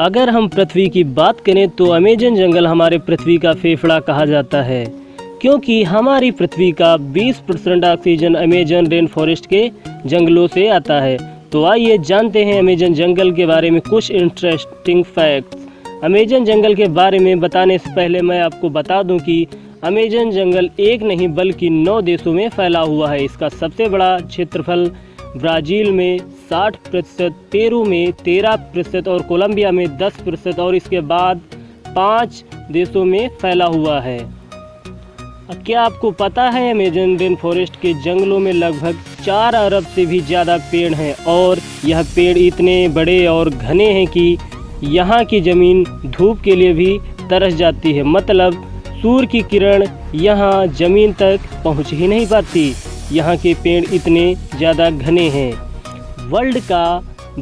अगर हम पृथ्वी की बात करें तो अमेज़न जंगल हमारे पृथ्वी का फेफड़ा कहा जाता है, क्योंकि हमारी पृथ्वी का 20% ऑक्सीजन अमेज़न रेन फॉरेस्ट के जंगलों से आता है। तो आइए जानते हैं अमेज़न जंगल के बारे में कुछ इंटरेस्टिंग फैक्ट्स। अमेज़न जंगल के बारे में बताने से पहले मैं आपको बता दूं कि अमेज़न जंगल एक नहीं बल्कि 9 देशों में फैला हुआ है। इसका सबसे बड़ा क्षेत्रफल ब्राज़ील में 60%, पेरू में 13% और कोलंबिया में 10% और इसके बाद 5 देशों में फैला हुआ है। क्या आपको पता है अमेज़न रेन फॉरेस्ट के जंगलों में लगभग 4 अरब से भी ज़्यादा पेड़ हैं और यह पेड़ इतने बड़े और घने हैं कि यहाँ की ज़मीन धूप के लिए भी तरस जाती है। मतलब सूर्य की किरण यहाँ ज़मीन तक पहुँच ही नहीं पाती। यहाँ के पेड़ इतने ज़्यादा घने हैं। वर्ल्ड का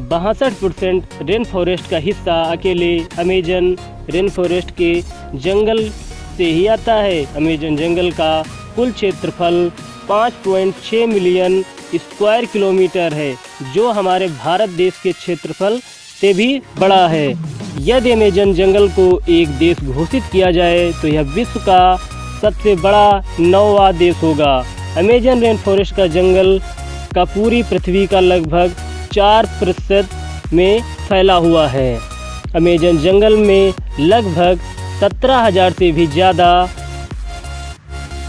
62% रेन फॉरेस्ट का हिस्सा अकेले अमेज़न रेन फॉरेस्ट के जंगल से ही आता है। अमेज़न जंगल का कुल क्षेत्रफल 5.6 मिलियन स्क्वायर किलोमीटर है, जो हमारे भारत देश के क्षेत्रफल से भी बड़ा है। यदि अमेज़न जंगल को एक देश घोषित किया जाए तो यह विश्व का सबसे बड़ा 9वां देश होगा। अमेज़न रेन फॉरेस्ट का जंगल का पूरी पृथ्वी का लगभग 4% में फैला हुआ है। अमेज़न जंगल में लगभग 17,000 से भी ज़्यादा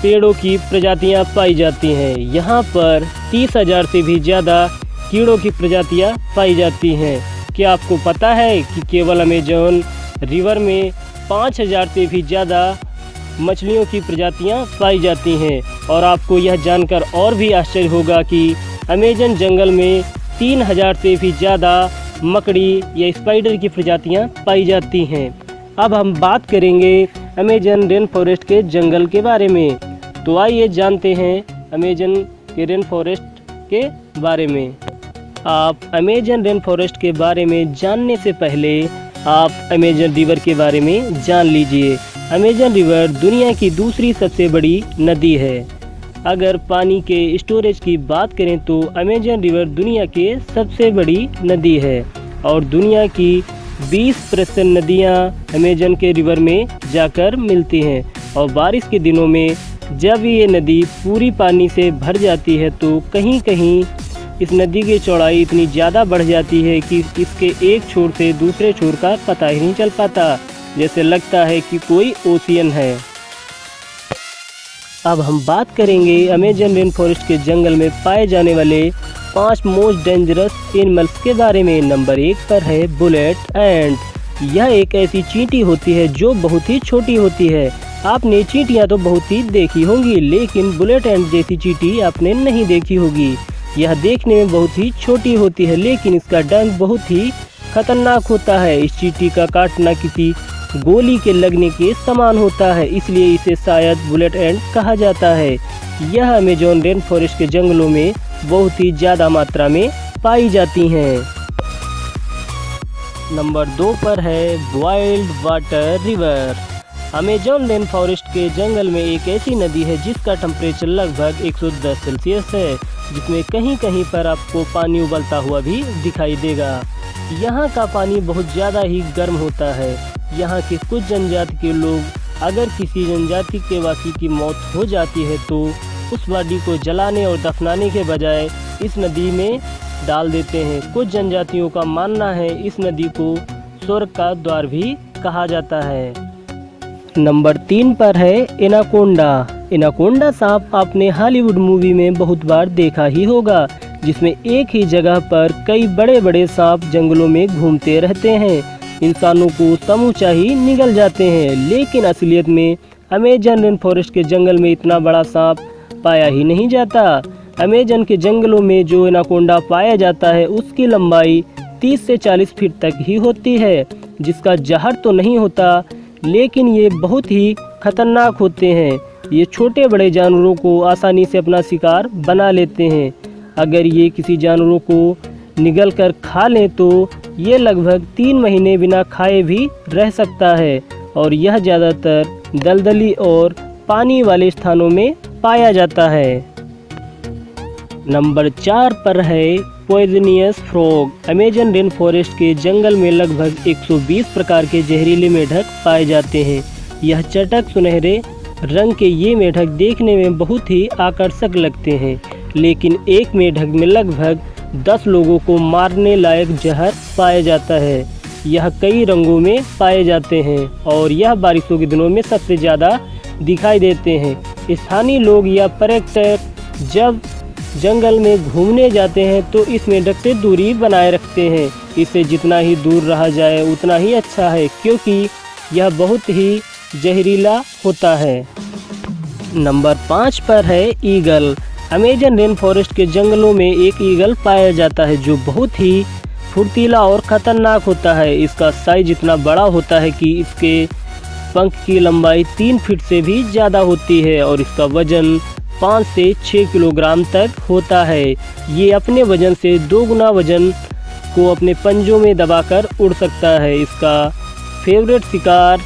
पेड़ों की प्रजातियां पाई जाती हैं। यहाँ पर 30,000 से भी ज़्यादा कीड़ों की प्रजातियां पाई जाती हैं। क्या आपको पता है कि केवल अमेज़न रिवर में 5,000 से भी ज़्यादा मछलियों की प्रजातियां पाई जाती हैं। और आपको यह जानकर और भी आश्चर्य होगा कि अमेज़न जंगल में 3,000 से भी ज़्यादा मकड़ी या स्पाइडर की प्रजातियां पाई जाती हैं। अब हम बात करेंगे अमेज़न रेन फॉरेस्ट के जंगल के बारे में। तो आइए जानते हैं अमेज़न के रेन फॉरेस्ट के बारे में। आप अमेज़न रेन फॉरेस्ट के बारे में जानने से पहले आप अमेज़न रिवर के बारे में जान लीजिए। अमेज़न रिवर दुनिया की दूसरी सबसे बड़ी नदी है। अगर पानी के स्टोरेज की बात करें तो अमेज़न रिवर दुनिया की सबसे बड़ी नदी है और दुनिया की 20% नदियाँ अमेज़न के रिवर में जाकर मिलती हैं। और बारिश के दिनों में जब ये नदी पूरी पानी से भर जाती है तो कहीं कहीं इस नदी की चौड़ाई इतनी ज़्यादा बढ़ जाती है कि इसके एक छोर से दूसरे छोर का पता ही नहीं चल पाता, जैसे लगता है कि कोई ओशियन है। अब हम बात करेंगे अमेज़न रेन फॉरेस्ट के जंगल में पाए जाने वाले 5 मोस्ट डेंजरस एनिमल्स के बारे में। नंबर 1 पर है बुलेट एंट। यह एक ऐसी चींटी होती है जो बहुत ही छोटी होती है। आपने चींटियाँ तो बहुत ही देखी होंगी, लेकिन बुलेट एंट जैसी चींटी आपने नहीं देखी होगी। यह देखने में बहुत ही छोटी होती है, लेकिन इसका डंक बहुत ही खतरनाक होता है। इस चींटी का काटना किसी गोली के लगने के समान होता है, इसलिए इसे शायद बुलेट एंट कहा जाता है। यह अमेज़न रेन फॉरेस्ट के जंगलों में बहुत ही ज़्यादा मात्रा में पाई जाती हैं। नंबर 2 पर है wild water river. Amazon rain forest के जंगल में एक ऐसी नदी है जिसका टेम्परेचर लगभग 110 सेल्सियस है, जिसमें कहीं कहीं पर आपको पानी उबलता हुआ भी दिखाई देगा। यहाँ का पानी बहुत ज़्यादा ही गर्म होता है। यहाँ के कुछ जनजाति के लोग अगर किसी जनजाति के वासी की मौत हो जाती है तो उस बॉडी को जलाने और दफनाने के बजाय इस नदी में डाल देते हैं। कुछ जनजातियों का मानना है इस नदी को स्वर्ग का द्वार भी कहा जाता है। नंबर 3 पर है एनाकोंडा। एनाकोंडा सांप आपने हॉलीवुड मूवी में बहुत बार देखा ही होगा, जिसमें एक ही जगह पर कई बड़े बड़े सांप जंगलों में घूमते रहते हैं। इंसानों को समूचा ही निगल जाते हैं, लेकिन असलियत में अमेज़न रेन फॉरेस्ट के जंगल में इतना बड़ा सांप पाया ही नहीं जाता। अमेज़न के जंगलों में जो एनाकोंडा पाया जाता है उसकी लंबाई 30 से 40 फीट तक ही होती है, जिसका जहर तो नहीं होता, लेकिन ये बहुत ही खतरनाक होते हैं। ये छोटे बड़े जानवरों को आसानी से अपना शिकार बना लेते हैं। अगर ये किसी जानवरों को निगल कर खा लें तो ये लगभग 3 महीने बिना खाए भी रह सकता है और यह ज़्यादातर दलदली और पानी वाले स्थानों में पाया जाता है। नंबर 4 पर है poisonous frog. Amazon rain forest के जंगल में लगभग 120 प्रकार के जहरीले मेढक पाए जाते हैं। यह चटक सुनहरे रंग के ये मेढक देखने में बहुत ही आकर्षक लगते हैं, लेकिन एक मेढक में लगभग 10 लोगों को मारने लायक जहर पाया जाता है। यह कई रंगों में पाए जाते हैं और यह बारिशों के दिनों में सबसे ज़्यादा दिखाई देते हैं। स्थानीय लोग या पर्यटक जब जंगल में घूमने जाते हैं तो इस मेढक से दूरी बनाए रखते हैं। इससे जितना ही दूर रहा जाए उतना ही अच्छा है, क्योंकि यह बहुत ही जहरीला होता है। नंबर 5 पर है ईगल। अमेजन रेन फॉरेस्ट के जंगलों में एक ईगल पाया जाता है जो बहुत ही फुर्तीला और ख़तरनाक होता है। इसका साइज इतना बड़ा होता है कि इसके पंख की लंबाई 3 फीट से भी ज़्यादा होती है और इसका वजन 5 से 6 किलोग्राम तक होता है। ये अपने वजन से 2 गुना वजन को अपने पंजों में दबाकर उड़ सकता है। इसका फेवरेट शिकार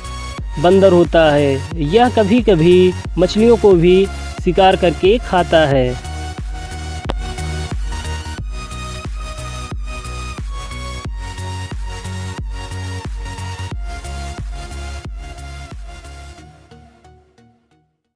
बंदर होता है। यह कभी कभी मछलियों को भी शिकार करके खाता है।